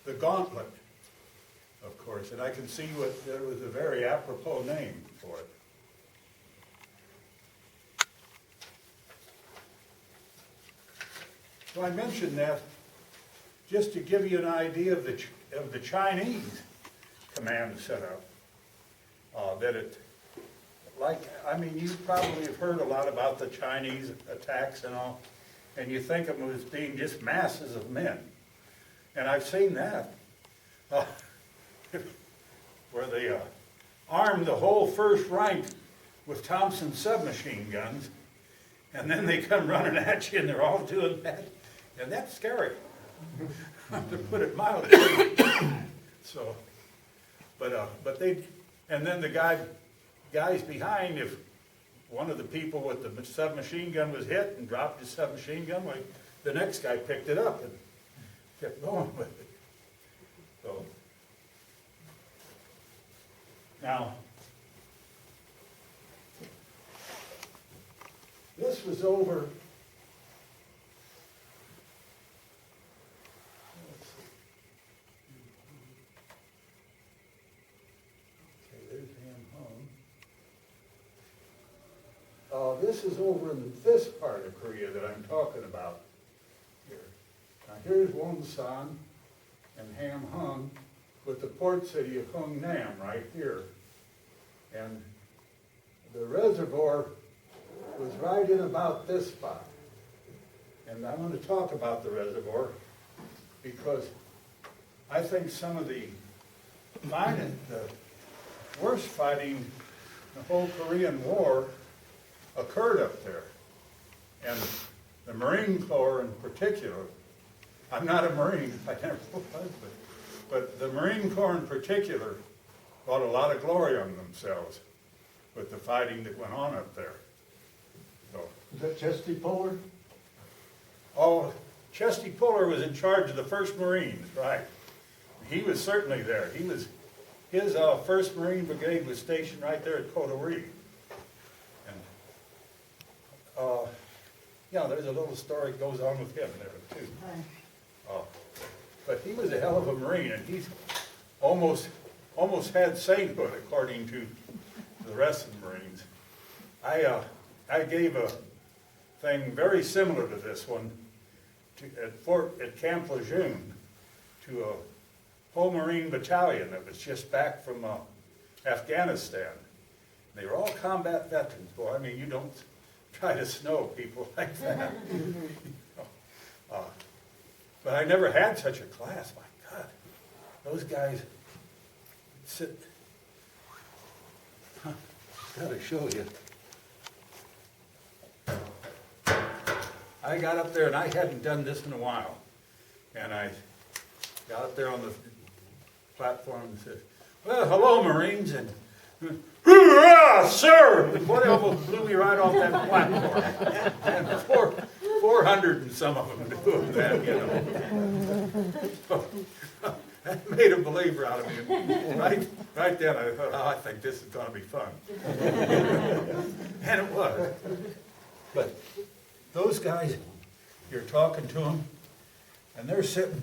the Gauntlet, of course, and I can see what there was a very apropos name for it. So I mentioned that just to give you an idea of the Chinese command setup. That it, like, I mean, you probably have heard a lot about the Chinese attacks and all, and you think of them as being just masses of men. And I've seen that, where they armed the whole first rank with Thompson submachine guns, and then they come running at you and they're all doing that. And that's scary, to put it mildly. So, but they, and then the guys behind, if one of the people with the submachine gun was hit and dropped his submachine gun, well, the next guy picked it up and kept going with it. So, now, this was over. This is over in this part of Korea that I'm talking about here. Now here's Wonsan and Hamhung with the port city of Hungnam right here. And the reservoir was right in about this spot. And I want to talk about the reservoir because I think some of the worst fighting in the whole Korean War occurred up there. And the Marine Corps in particular, I'm not a Marine, I never was, but the Marine Corps in particular brought a lot of glory on themselves with the fighting that went on up there. So, Is that Chesty Puller? oh, Chesty Puller was in charge of the 1st Marines, right. He was certainly there. His 1st Marine Brigade was stationed right there at Coterie. Yeah, there's a little story that goes on with him there too. But he was a hell of a Marine, and he's almost had sainthood according to the rest of the Marines. I gave a thing very similar to this one at Camp Lejeune to a whole Marine battalion that was just back from Afghanistan. They were all combat veterans. Boy, I mean, you don't try to snow people like that. But I never had such a class. My God, those guys sit. Gotta show you. I got up there and I hadn't done this in a while, and I got up there on the platform and said, "Well, hello, Marines," and "Hoorah, sir!" The boy almost blew me right off that platform. And 400 and some of them doing that, you know. So, that made a believer out of me. And right then I thought, oh, I think this is going to be fun. And it was. But those guys, you're talking to them, and they're sitting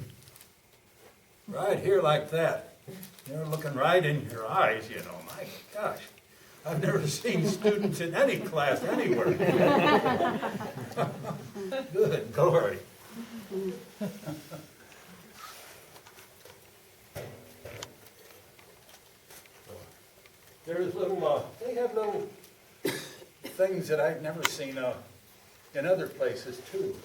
right here like that. They're looking right in your eyes, you know. My gosh, I've never seen students in any class anywhere. Good glory. There's little, they have little things that I've never seen in other places too.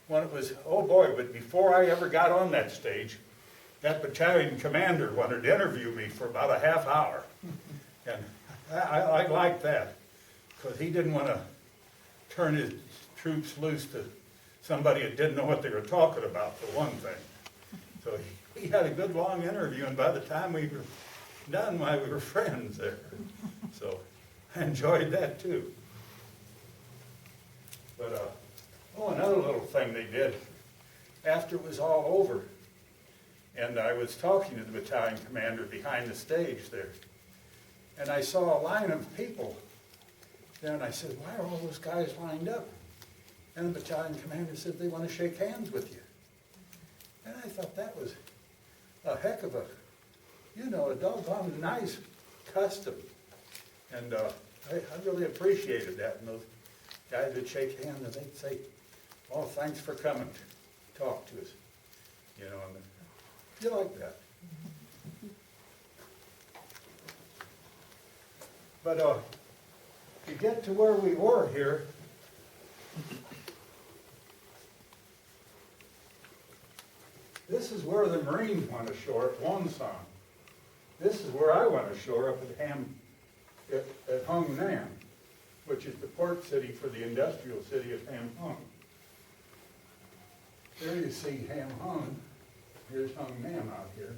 When it was, oh boy, but before I ever got on that stage, that battalion commander wanted to interview me for about a half hour. And I liked that, because he didn't want to turn his troops loose to somebody that didn't know what they were talking about, for one thing. So he had a good long interview, and by the time we were done, we were friends there. So I enjoyed that too. But, another little thing they did, after it was all over, and I was talking to the battalion commander behind the stage there, and I saw a line of people there, and I said, why are all those guys lined up? And the battalion commander said, they want to shake hands with you. And I thought that was a heck of a, a doggone nice custom. And I really appreciated that. And those guys would shake hands and they'd say, "Oh, thanks for coming to talk to us." And you like that. But to get to where we were here, this is where the Marines went ashore at Wonsan. This is where I went ashore up at Hung Nam, which is the port city for the industrial city of Ham Hung. There you see Ham Hung. Here's Hung Nam out here.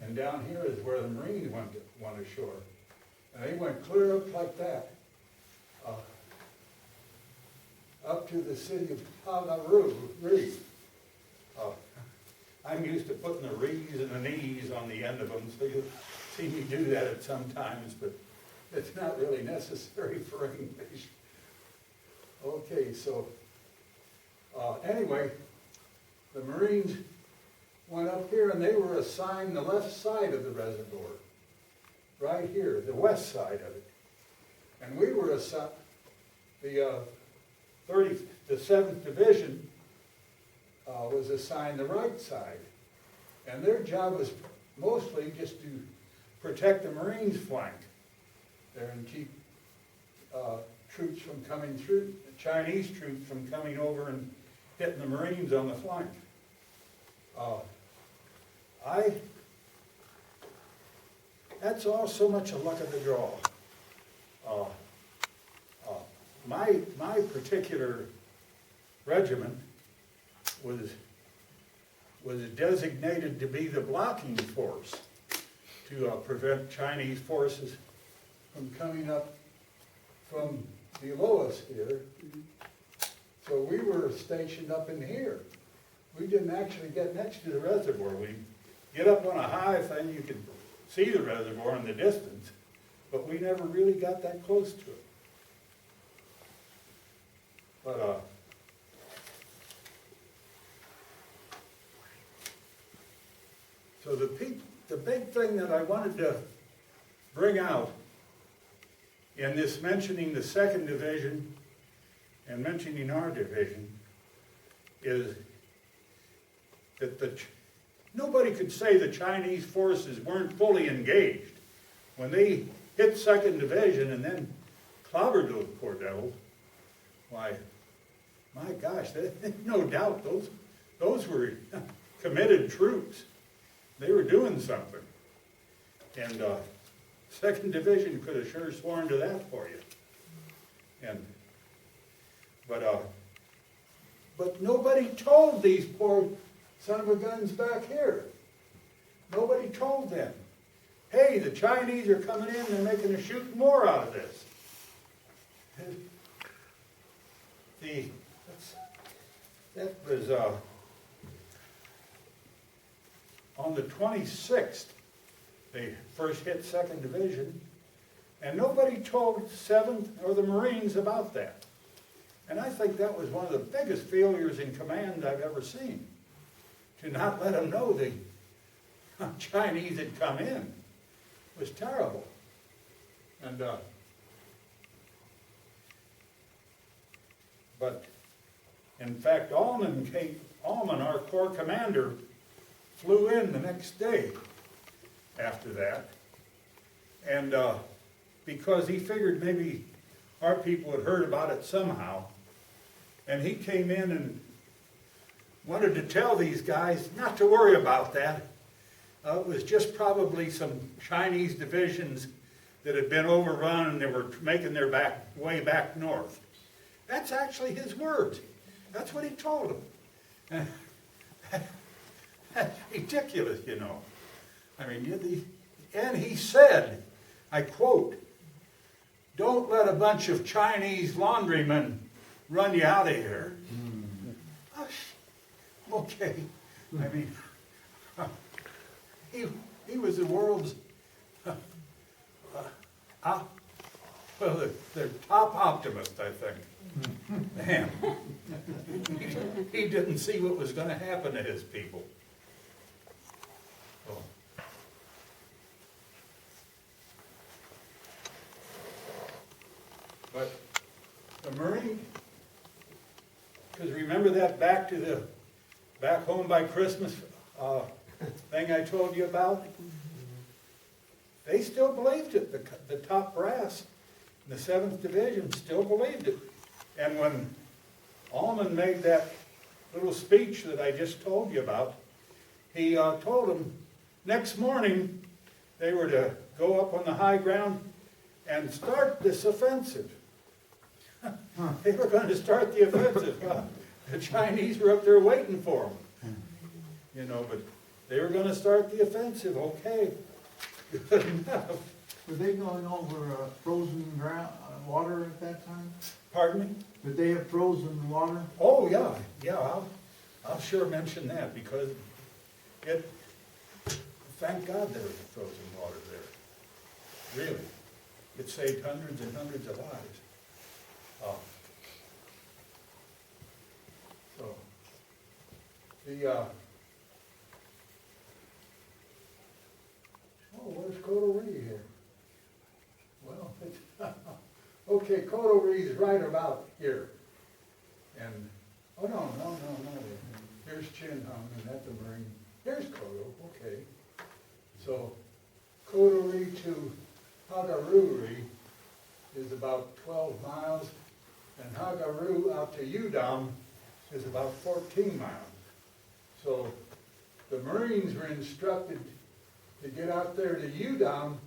And down here is where the Marines went ashore. And they went clear up like that, up to the city of Hagaroo. I'm used to putting the re's and the ne's on the end of them, so you'll see me do that at some times, but it's not really necessary for English. Okay, so anyway, the Marines went up here and they were assigned the left side of the reservoir, right here, the west side of it. And we were assigned, the 7th Division was assigned the right side. And their job was mostly just to protect the Marines' flank there and keep troops from coming through, the Chinese troops from coming over and hitting the Marines on the flank. That's all so much a luck of the draw. My particular regiment was designated to be the blocking force to prevent Chinese forces from coming up from below us here. So we were stationed up in here. We didn't actually get next to the reservoir. We get up on a high thing, you could see the reservoir in the distance, but we never really got that close to it. But so the big thing that I wanted to bring out in this mentioning the 2nd Division and mentioning our division is that nobody could say the Chinese forces weren't fully engaged. When they hit 2nd Division and then clobbered those poor devils, why, my gosh, no doubt those were committed troops. They were doing something. And 2nd Division could have sure sworn to that for you. But nobody told these poor son of a guns back here. Nobody told them, hey, the Chinese are coming in and they're making a shooting war out of this. That was on the 26th, they first hit 2nd Division, and nobody told 7th or the Marines about that. And I think that was one of the biggest failures in command I've ever seen, to not let them know the Chinese had come in. It was terrible. And but in fact, Allman, our corps commander, flew in the next day after that, and because he figured maybe our people had heard about it somehow, and he came in and wanted to tell these guys not to worry about that. It was just probably some Chinese divisions that had been overrun and they were making their way back north. That's actually his words. That's what he told them. That's ridiculous, you know. I mean, and he said, I quote, "Don't let a bunch of Chinese laundrymen run you out of here." Okay. I mean, he was the world's, the top optimist, I think. Man, he didn't see what was going to happen to his people. Marine, because remember that back home by Christmas thing I told you about? They still believed it. The top brass in the 7th Division still believed it. And when Allman made that little speech that I just told you about, he told them next morning they were to go up on the high ground and start this offensive. They were going to start the offensive. The Chinese were up there waiting for them. You know, but they were going to start the offensive. Okay, good enough. Were they going over frozen ground, water at that time? Pardon me? Did they have frozen water? Oh, yeah, yeah, I'll sure mention that, because thank God there was frozen water there. Really. It saved hundreds and hundreds of lives. So, where's Coterie here? Well, okay, Coterie is right about here. And, oh, no. Here's Chinham, and that's a Marine. Here's Koto, okay. So, Coterie to Hagaruri is about 12 miles, and Hagaru out to Udam is about 14 miles. So, the Marines were instructed to get out there to Udam,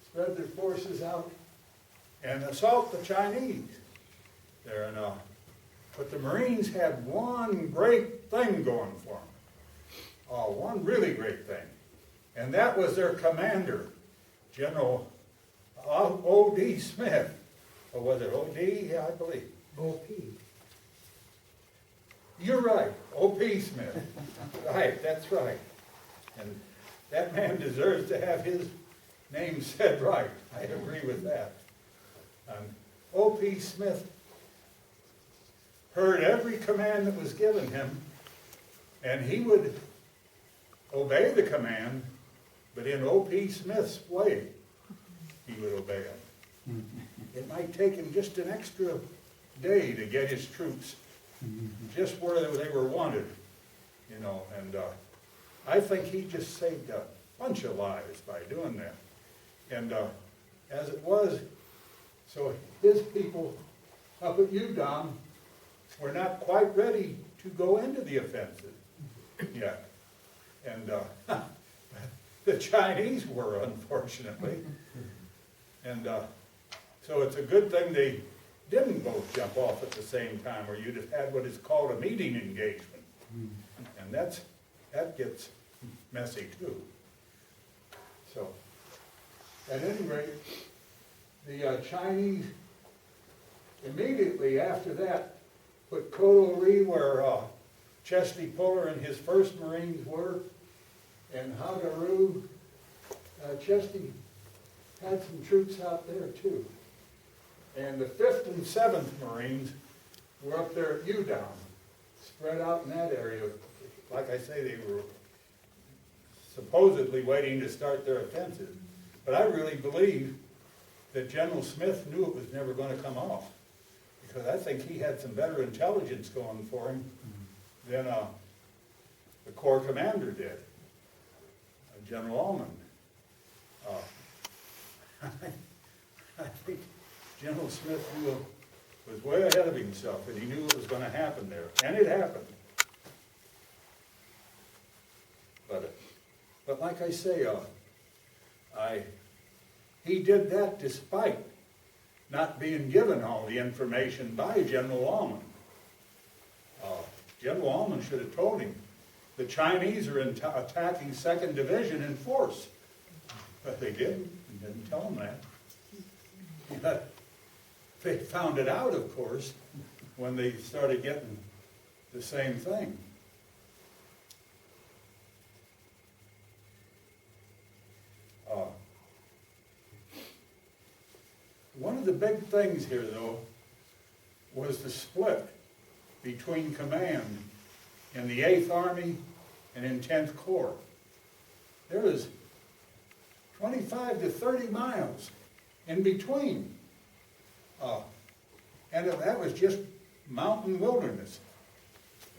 spread their forces out, and assault the Chinese there. And but the Marines had one great thing going for them. One really great thing. And that was their commander, General O.D. Smith. Or was it O.D.? Yeah, I believe. O.P. You're right, O.P. Smith. Right, that's right. And that man deserves to have his name said right. I agree with that. O.P. Smith heard every command that was given him, and he would obey the command, but in O.P. Smith's way, he would obey it. It might take him just an extra day to get his troops just where they were wanted, you know, and I think he just saved a bunch of lives by doing that. And as it was, so his people up at Udam were not quite ready to go into the offensive yet. And the Chinese were, unfortunately. And so it's a good thing they didn't both jump off at the same time, or you'd have had what is called a meeting engagement. And that gets messy too. So, at any rate, the Chinese immediately after that put Coterie where Chesty Puller and his first Marines were, and Hagaru. Chesty had some troops out there too. And the 5th and 7th Marines were up there at Udam, spread out in that area. Like I say, they were supposedly waiting to start their offensive. But I really believe that General Smith knew it was never going to come off, because I think he had some better intelligence going for him than the Corps commander did, General Allman. I think General Smith was way ahead of himself, and he knew what was going to happen there, and it happened. But like I say, he did that despite not being given all the information by General Allman. General Allman should have told him the Chinese are attacking 2nd Division in force, but they didn't. He didn't tell them that. But they found it out, of course, when they started getting the same thing. One of the big things here, though, was the split between command in the 8th Army and in 10th Corps. There was 25 to 30 miles in between And that was just mountain wilderness.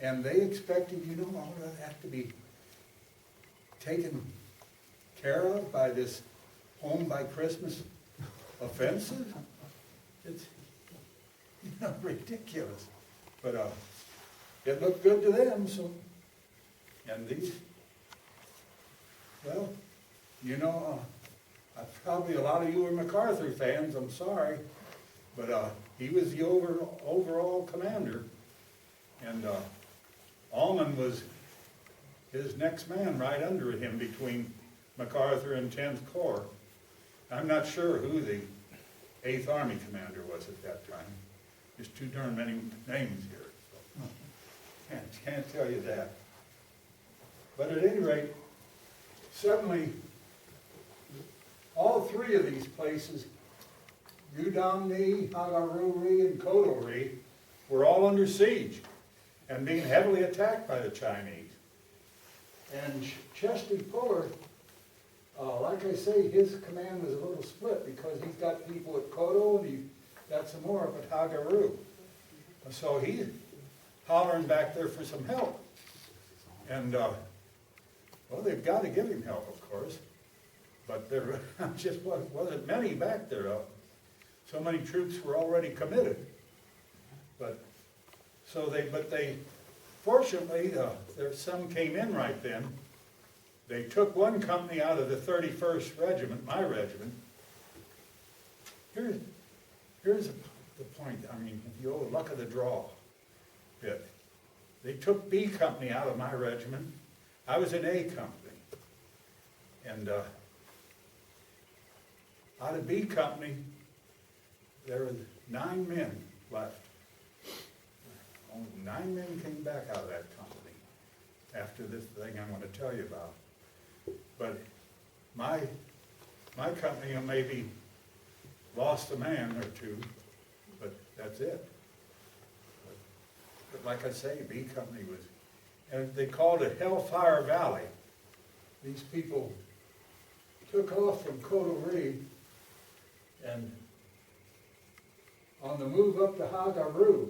And they expected, all of that to be taken care of by this home by Christmas offensive. It's, ridiculous. But it looked good to them, so. And these, well, probably a lot of you are MacArthur fans, I'm sorry. But he was the overall commander. And Allman was his next man right under him between MacArthur and 10th Corps. I'm not sure who the 8th Army commander was at that time. There's too darn many names here, so can't tell you that. But at any rate, suddenly, all three of these places, Udamni, Hagaruri, and Kodori, were all under siege and being heavily attacked by the Chinese. And Chesty Puller, like I say, his command was a little split because he's got people at Kodo and he's got some more up at Hagaru. So he's hollering back there for some help. And, well, they've got to give him help, of course. But there just wasn't many back there. So many troops were already committed. But fortunately, some came in right then. They took one company out of the 31st Regiment, my regiment. Here's the point. I mean, the old luck of the draw bit. They took B Company out of my regiment. I was in A Company. And out of B Company, there were 9 men left. Only 9 men came back out of that company after this thing I'm going to tell you about. But my company maybe lost a man or two, but that's it. But like I say, B Company was, and they called it Hellfire Valley. These people took off from Kodori and on the move up to Hagaru.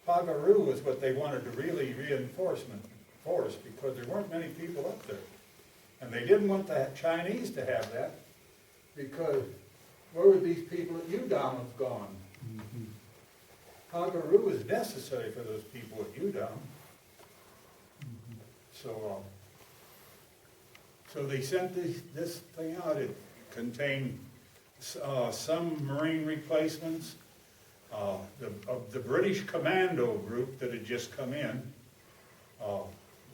Hagaru was what they wanted to really reinforcement force because there weren't many people up there. And they didn't want the Chinese to have that because where would these people at Udam have gone? Hagaru was necessary for those people at Udam. So they sent this thing out. It contained some Marine replacements, of the British Commando group that had just come in,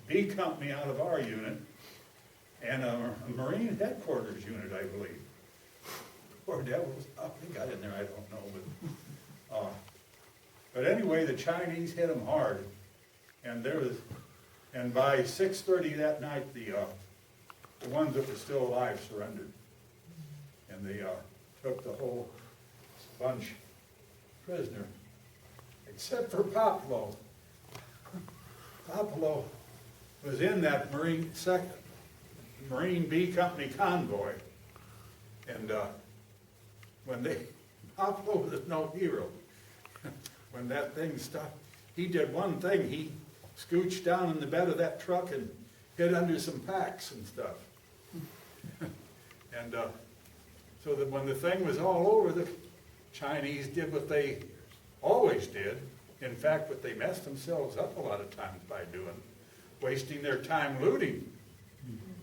B Company out of our unit, and a Marine headquarters unit, I believe. Poor devils, how they got in there, I don't know. But anyway, the Chinese hit them hard, and by 6:30 that night, the ones that were still alive surrendered, and they took the whole bunch prisoner, except for Poplo. Poplo was in that Marine B Company convoy, and Poplo was no hero. When that thing stopped, he did one thing. He scooched down in the bed of that truck and hid under some packs and stuff. And so that when the thing was all over, the Chinese did what they always did. In fact, what they messed themselves up a lot of times by doing, wasting their time looting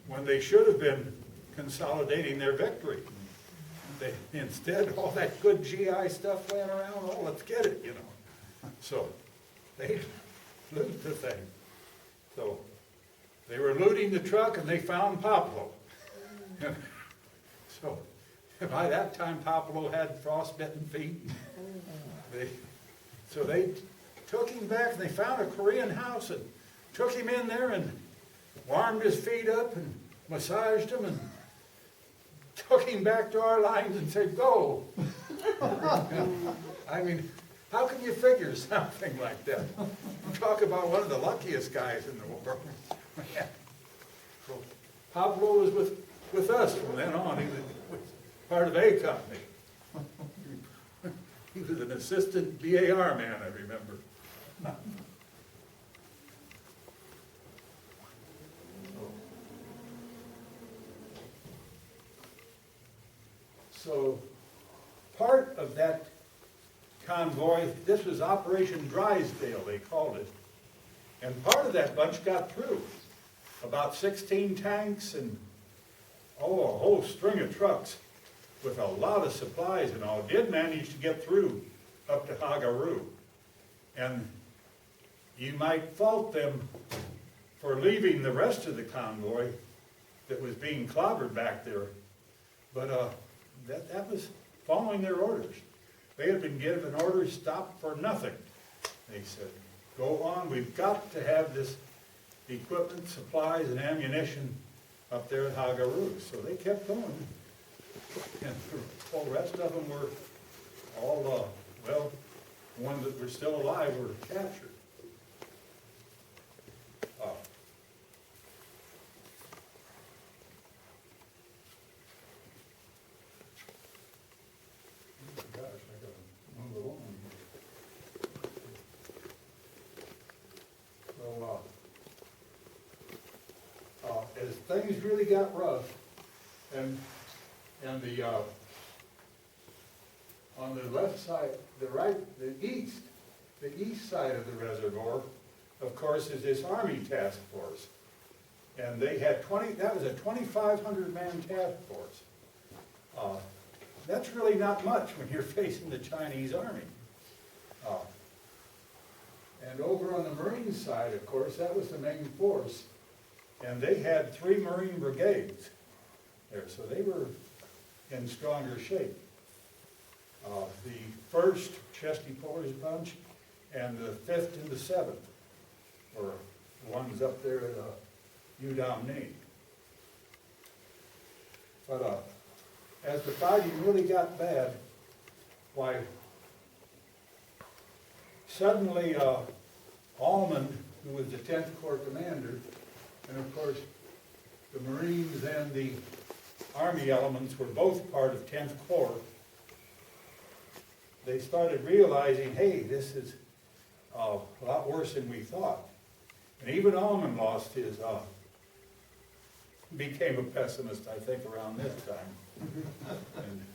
when they should have been consolidating their victory. Instead, all that good GI stuff laying around, oh, let's get it, So they looted the thing. So they were looting the truck and they found Poplo. So by that time, Poplo had frostbitten feet. So they took him back and they found a Korean house and took him in there and warmed his feet up and massaged him and took him back to our lines and said, go. I mean, how can you figure something like that? You talk about one of the luckiest guys in the world. So Pablo was with us from then on. He was part of A Company. He was an assistant BAR man, I remember. So, part of that convoy, this was Operation Drysdale, they called it. And part of that bunch got through. About 16 tanks and, a whole string of trucks with a lot of supplies and all, did manage to get through up to Hagaru. And you might fault them for leaving the rest of the convoy that was being clobbered back there. But that was following their orders. They had been given orders, stop for nothing. They said, go on, we've got to have this equipment, supplies, and ammunition up there at Hagaru. So they kept going. And the whole rest of them were all, well, the ones that were still alive were captured. Gosh, I gotta move along here. So, as things really got rough, and the, on the left side, the east side of the reservoir, of course, is this Army task force. And they had that was a 2,500 man task force. That's really not much when you're facing the Chinese Army. And over on the Marine side, of course, that was the main force. And they had 3 Marine brigades there, so they were in stronger shape. The 1st Chesty Pullers bunch and the 5th and the 7th were the ones up there at Udom. But as the fighting really got bad, why, suddenly Allman, who was the 10th Corps commander, and of course the Marines and the Army elements were both part of 10th Corps, they started realizing, hey, this is a lot worse than we thought. And even Allman lost his, became a pessimist, I think, around this time. And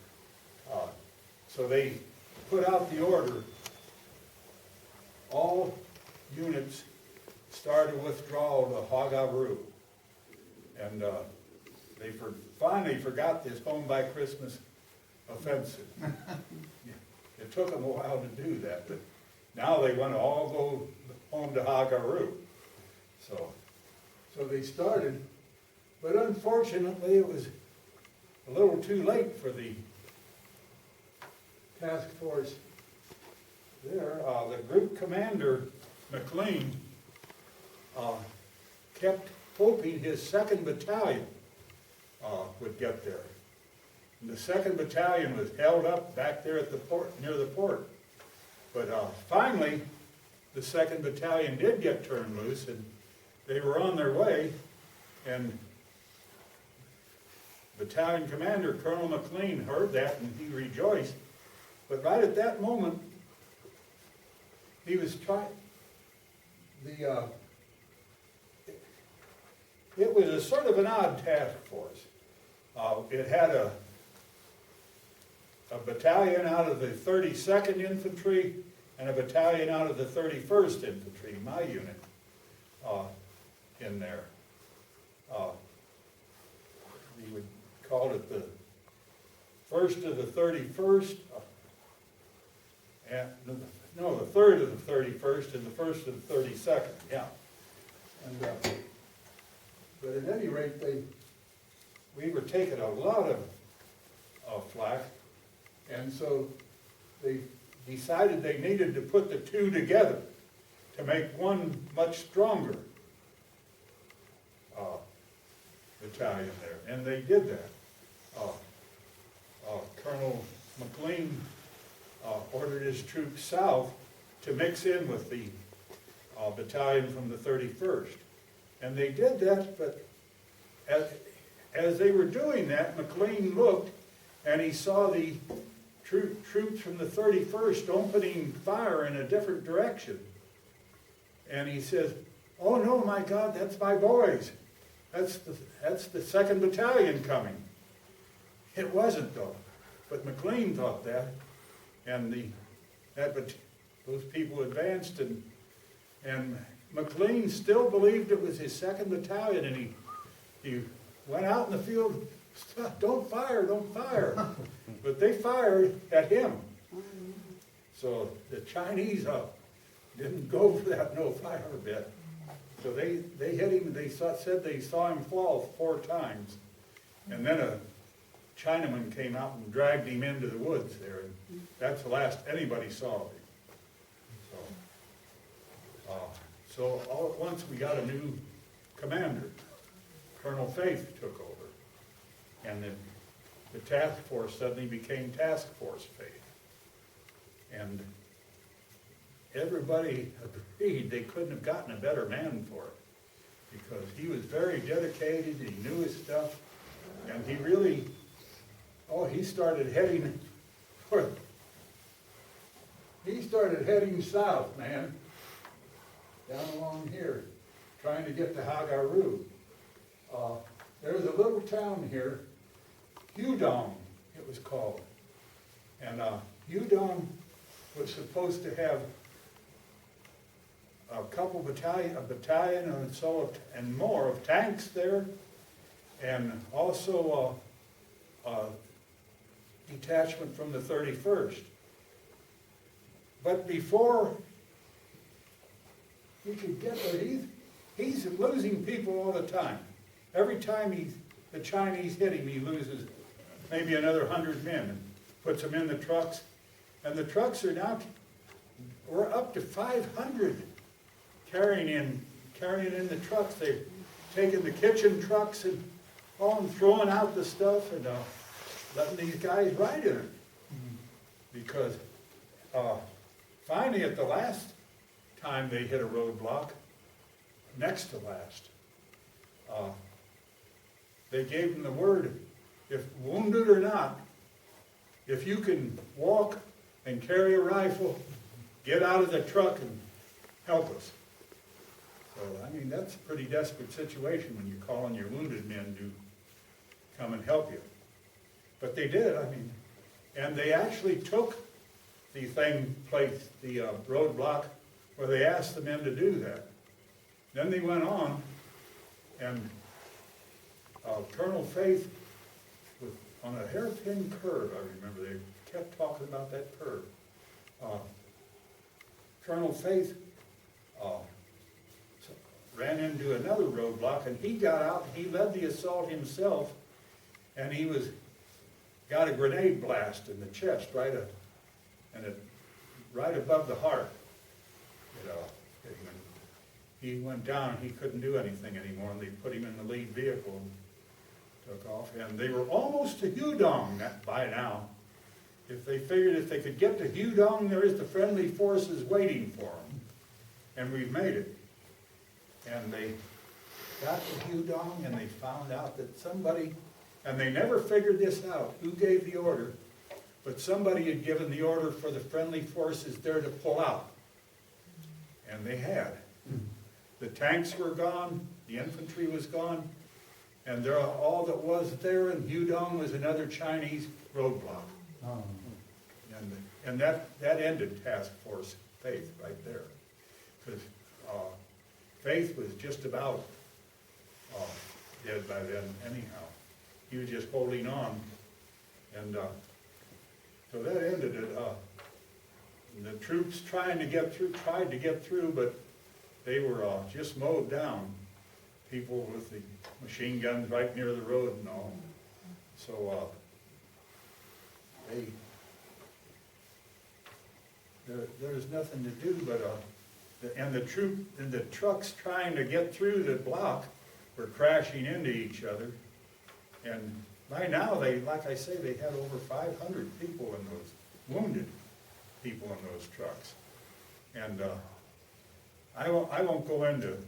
so they put out the order, all units started withdrawal to Hagaru. And they finally forgot this home by Christmas offensive. It took them a while to do that, but now they want to all go home to Hagaru. So they started, but unfortunately it was a little too late for the task force there. The group commander, McLean, kept hoping his 2nd Battalion would get there. And the 2nd Battalion was held up back there at the port, near the port. But finally, the 2nd Battalion did get turned loose, and they were on their way, and Battalion Commander Colonel McLean heard that, and he rejoiced. But right at that moment, he was trying, it was a sort of an odd task force. It had a battalion out of the 32nd Infantry and a battalion out of the 31st Infantry, my unit, in there. We would call it the 1st of the 31st, and no, the 3rd of the 31st and the 1st of the 32nd, yeah. And, but at any rate, we were taking a lot of flack, and so they decided they needed to put the 2 together to make one much stronger battalion there, and they did that. Colonel McLean ordered his troops south to mix in with the battalion from the 31st. And they did that, but as they were doing that, McLean looked and he saw the troops from the 31st opening fire in a different direction. And he says, "Oh no, my God, that's my boys. That's the 2nd Battalion coming." It wasn't though, but McLean thought that, and those people advanced, and McLean still believed it was his 2nd Battalion, and he went out in the field, "Don't fire, don't fire." But they fired at him. So the Chinese didn't go for that no fire bit. So they hit him, said they saw him fall 4 times. And then a Chinaman came out and dragged him into the woods there. And that's the last anybody saw of him. So all at once we got a new commander. Colonel Faith took over. And the task force suddenly became Task Force Faith. And everybody agreed they couldn't have gotten a better man for it, because he was very dedicated, he knew his stuff, and he really, he started heading south, man, down along here, trying to get to Hagaru. There was a little town here, Hudong, it was called, and Hudong was supposed to have a battalion and so and more of tanks there, and also a detachment from the 31st. But before he could get there, he's losing people all the time. Every time the Chinese hit him, he loses maybe another 100 men and puts them in the trucks. And the trucks we're up to 500 carrying in the trucks. They've taken the kitchen trucks and throwing out the stuff and letting these guys ride in it. Because finally, at the last time they hit a roadblock, next to last, they gave them the word, if wounded or not, if you can walk and carry a rifle, get out of the truck and help us. So, I mean, that's a pretty desperate situation when you're calling your wounded men to come and help you. But they did, and they actually took the roadblock where they asked the men to do that. Then they went on, and Colonel Faith was on a hairpin curve, I remember. They kept talking about that curve. Colonel Faith ran into another roadblock, and he got out, he led the assault himself, and he got a grenade blast in the chest, right above the heart. He went down, he couldn't do anything anymore, and they put him in the lead vehicle and took off. And they were almost to Hudong by now. If they figured if they could get to Hudong, there is the friendly forces waiting for them. And we've made it. And they got to Hudong, and they found out that somebody, and they never figured this out, who gave the order, but somebody had given the order for the friendly forces there to pull out. And they had. The tanks were gone, the infantry was gone, and all that was there in Hudong was another Chinese roadblock. Oh. And that ended Task Force Faith right there. Because Faith was just about dead by then anyhow. He was just holding on. And so that ended it. The troops tried to get through, but they were just mowed down. People with the machine guns right near the road and all. So there's nothing to do but the trucks trying to get through the block were crashing into each other. And by now like I say, they had over 500 people in those wounded people in those trucks. And I won't go into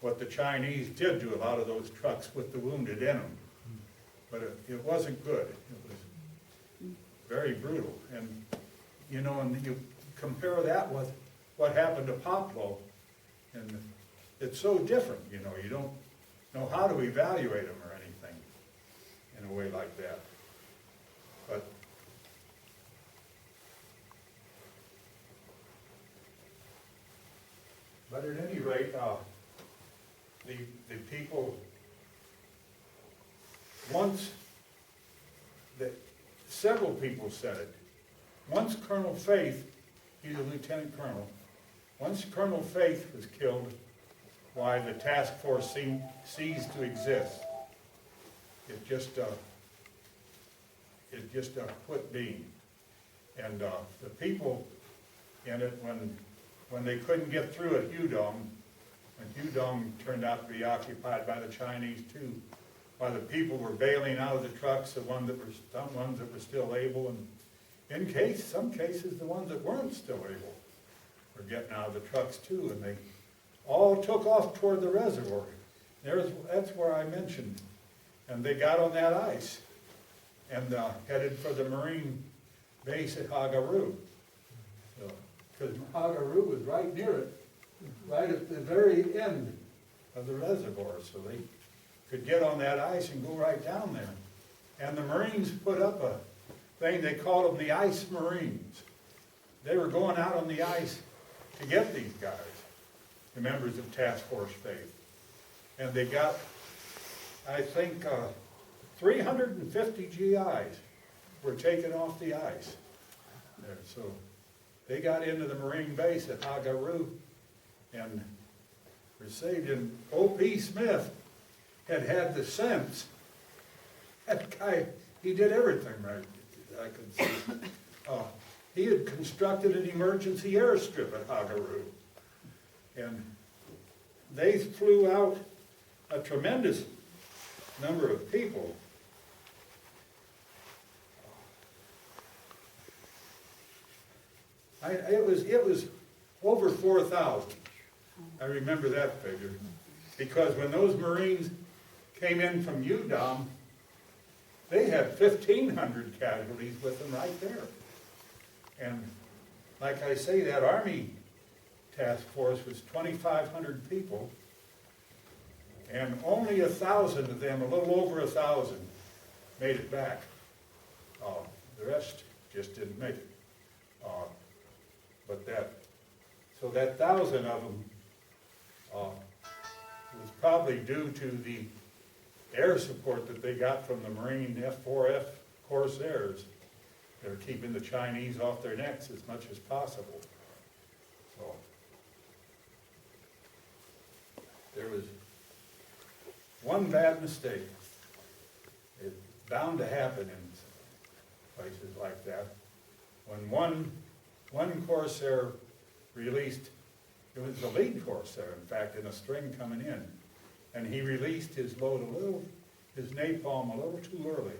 what the Chinese did to a lot of those trucks with the wounded in them, but it wasn't good. very brutal. And, you know, and you compare that with what happened to Poplo, and it's so different, you know, you don't know how to evaluate them or anything in a way like that. But at any rate, the people, once, several people said it. Once Colonel Faith, he's a lieutenant colonel, once Colonel Faith was killed, why the task force ceased to exist. It just quit being. And the people in it, when they couldn't get through at Hudong, and Hudong turned out to be occupied by the Chinese too, while the people were bailing out of the trucks, the ones that were still able, and some cases, the ones that weren't still able were getting out of the trucks too, and they all took off toward the reservoir. That's where I mentioned, and they got on that ice and headed for the Marine base at Hagaru. Because Hagaru was right near it, right at the very end of the reservoir, so they could get on that ice and go right down there. And the Marines put up a thing, they called them the Ice Marines. They were going out on the ice to get these guys, the members of Task Force Faith. And they got, I think, 350 GIs were taken off the ice there. So they got into the Marine base at Hagaru and were saved. And O.P. Smith had the sense. That guy, he did everything right, I could see. He had constructed an emergency airstrip at Hagaru. And they flew out a tremendous number of people. It was over 4,000. I remember that figure. Because when those Marines came in from Udom, they had 1,500 casualties with them right there. And like I say, that Army task force was 2,500 people, and only 1,000 of them, a little over 1,000, made it back. The rest just didn't make it. So that 1,000 of them was probably due to the air support that they got from the Marine F-4F Corsairs. They were keeping the Chinese off their necks as much as possible. So there was one bad mistake. It's bound to happen in places like that. When one Corsair released, it was the lead Corsair, in fact, in a string coming in, and he released his load his napalm a little too early.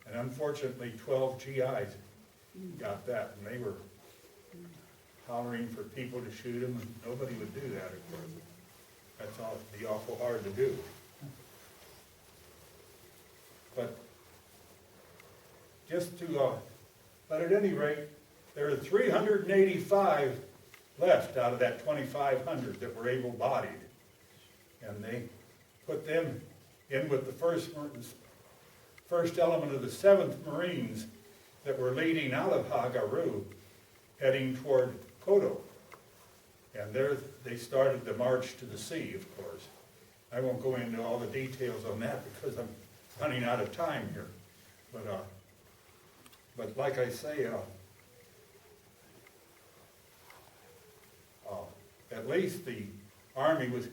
And unfortunately, 12 GIs got that, and they were hollering for people to shoot them, and nobody would do that, of course. That's be awful hard to do. But just to, but at any rate, there are 385 left out of that 2,500 that were able-bodied. And they put them in with the first element of the 7th Marines that were leading out of Hagaru, heading toward Kodo. And there they started the march to the sea, of course. I won't go into all the details on that because I'm running out of time here. But like I say, at least the Army was,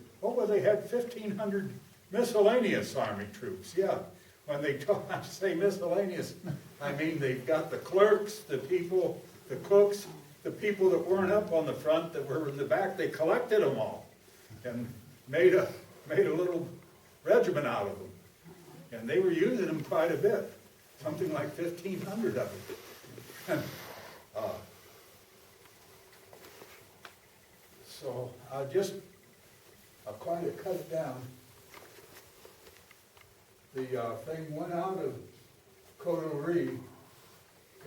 they had 1,500 miscellaneous Army troops, yeah. When they say miscellaneous, I mean they've got the clerks, the people, the cooks, the people that weren't up on the front, that were in the back, they collected them all and made a little regiment out of them. And they were using them quite a bit, something like 1,500 of them. So I'll kind of cut it down. The thing went out of Kodori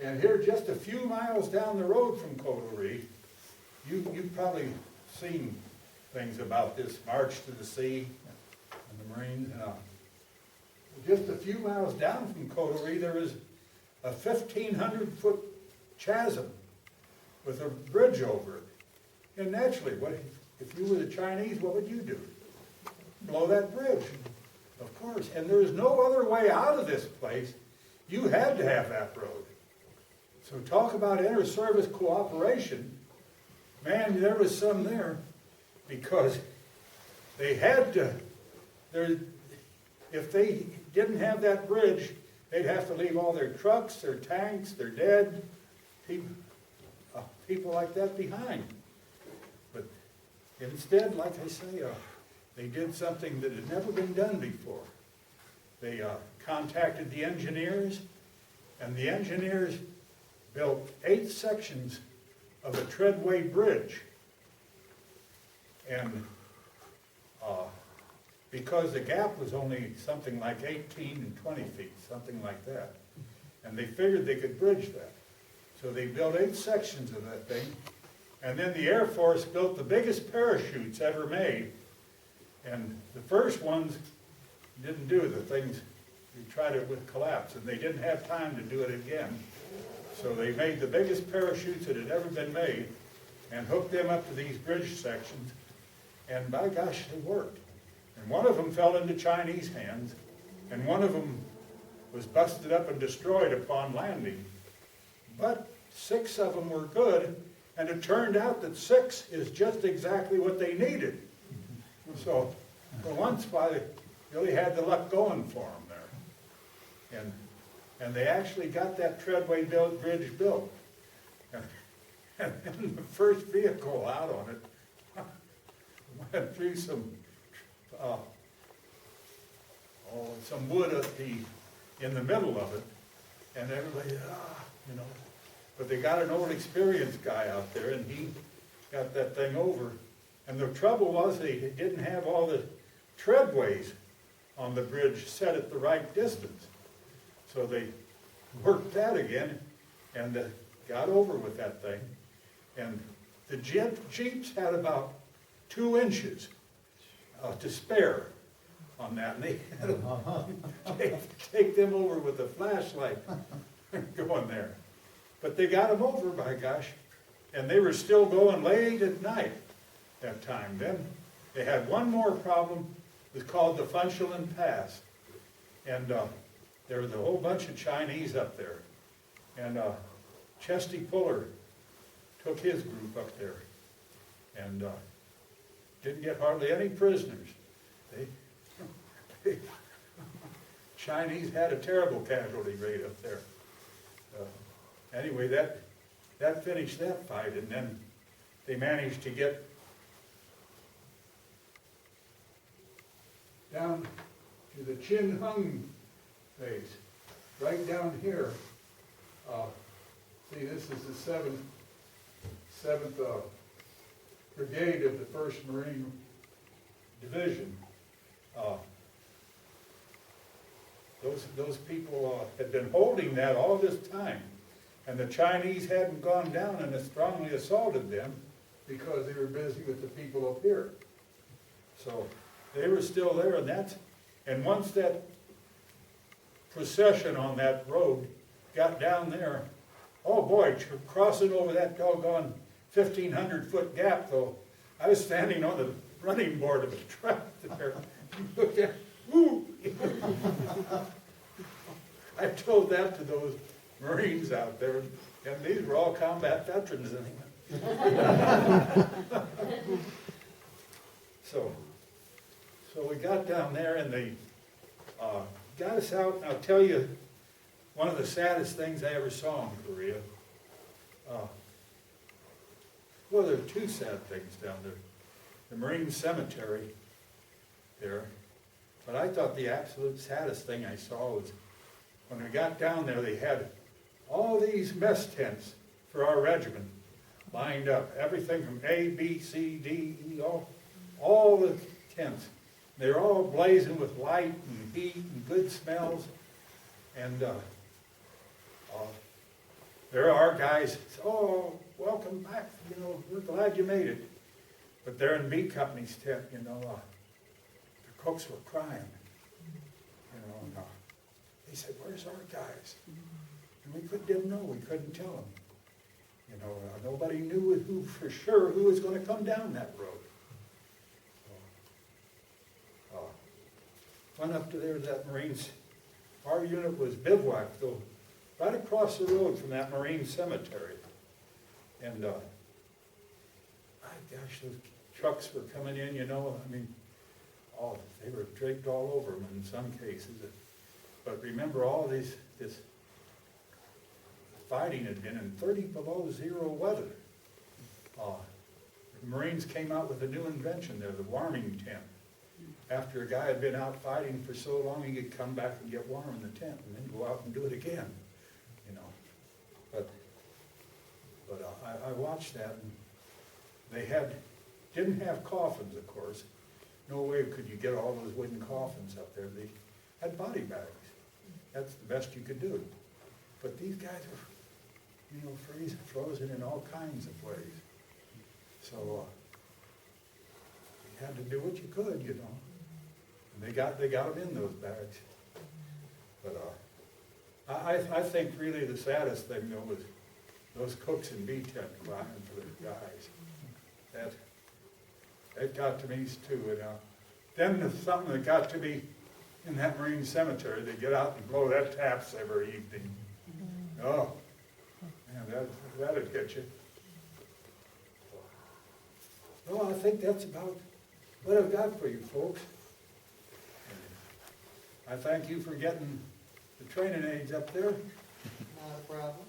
And here, just a few miles down the road from Coterie, you've probably seen things about this March to the Sea and the Marines. Just a few miles down from Coterie, there is a 1,500-foot chasm with a bridge over it. And naturally, if you were the Chinese, what would you do? Blow that bridge, of course. And there is no other way out of this place. You had to have that road. So talk about inter-service cooperation. Man, there was some there, because they had to, if they didn't have that bridge, they'd have to leave all their trucks, their tanks, their dead, people like that behind. But instead, like I say, they did something that had never been done before. They contacted the engineers, and the engineers built 8 sections of a treadway bridge. And because the gap was only something like 18 and 20 feet, something like that. And they figured they could bridge that. So they built 8 sections of that thing. And then the Air Force built the biggest parachutes ever made. And the first ones didn't do the things, they tried it with collapse, and they didn't have time to do it again. So they made the biggest parachutes that had ever been made and hooked them up to these bridge sections. And by gosh, they worked. And one of them fell into Chinese hands, and one of them was busted up and destroyed upon landing. But 6 of them were good, and it turned out that 6 is just exactly what they needed. So for once, they really had the luck going for them there. And they actually got that treadway bridge built. And then the first vehicle out on it went through some wood in the middle of it, and everybody, But they got an old experienced guy out there, and he got that thing over. And the trouble was they didn't have all the treadways on the bridge set at the right distance. So they worked that again and got over with that thing. And the Jeeps had about 2 inches to spare on that. And they had to take them over with a flashlight going there. But they got them over, by gosh. And they were still going late at night that time. Then they had one more problem. It was called the Funchalen Pass. And there was a whole bunch of Chinese up there. And Chesty Puller took his group up there. And didn't get hardly any prisoners. Chinese had a terrible casualty rate up there. Anyway, that finished that fight, and then they managed to get down to the Chin Hung base, right down here. See, this is the 7th Brigade of the 1st Marine Division. Those people had been holding that all this time, and the Chinese hadn't gone down and strongly assaulted them because they were busy with the people up here. So they were still there, and once that procession on that road got down there, oh boy, crossing over that doggone 1,500-foot gap, though, I was standing on the running board of the truck there. Look at, woo! I told that to those Marines out there, and these were all combat veterans anyway. So we got down there, and they got us out. And I'll tell you, one of the saddest things I ever saw in Korea. Well, there are 2 sad things down there. The Marine Cemetery there. But I thought the absolute saddest thing I saw was when we got down there, they had all these mess tents for our regiment lined up. Everything from A, B, C, D, E, all the tents. They were all blazing with light and heat and good smells. And there are guys, oh, welcome back, you know, we're glad you made it. But there in B Company's tent, you know, the cooks were crying. You know, and, they said, where's our guys? And we didn't know, we couldn't tell them. You know, nobody knew who for sure who was going to come down that road. Went up to there, that Marines, our unit was bivouacked though, right across the road from that Marine cemetery. And, my gosh, those trucks were coming in, you know, I mean, oh, they were draped all over them in some cases. But remember all this fighting had been in 30 below zero weather. The Marines came out with a new invention there, the warming tent. After a guy had been out fighting for so long, he could come back and get warm in the tent and then go out and do it again, you know. But I watched that, and they didn't have coffins, of course. No way could you get all those wooden coffins up there. They had body bags. That's the best you could do. But these guys were, you know, frozen in all kinds of ways. So you had to do what you could, you know. And they got them in those bags. But I think really the saddest thing though was those cooks in B tent crying for their guys. That got to me too. And then there's something that got to me in that Marine cemetery. They get out and blow that taps every evening. Oh, man, that'd hit you. Well, I think that's about what I've got for you folks. I thank you for getting the training aids up there. Not a problem.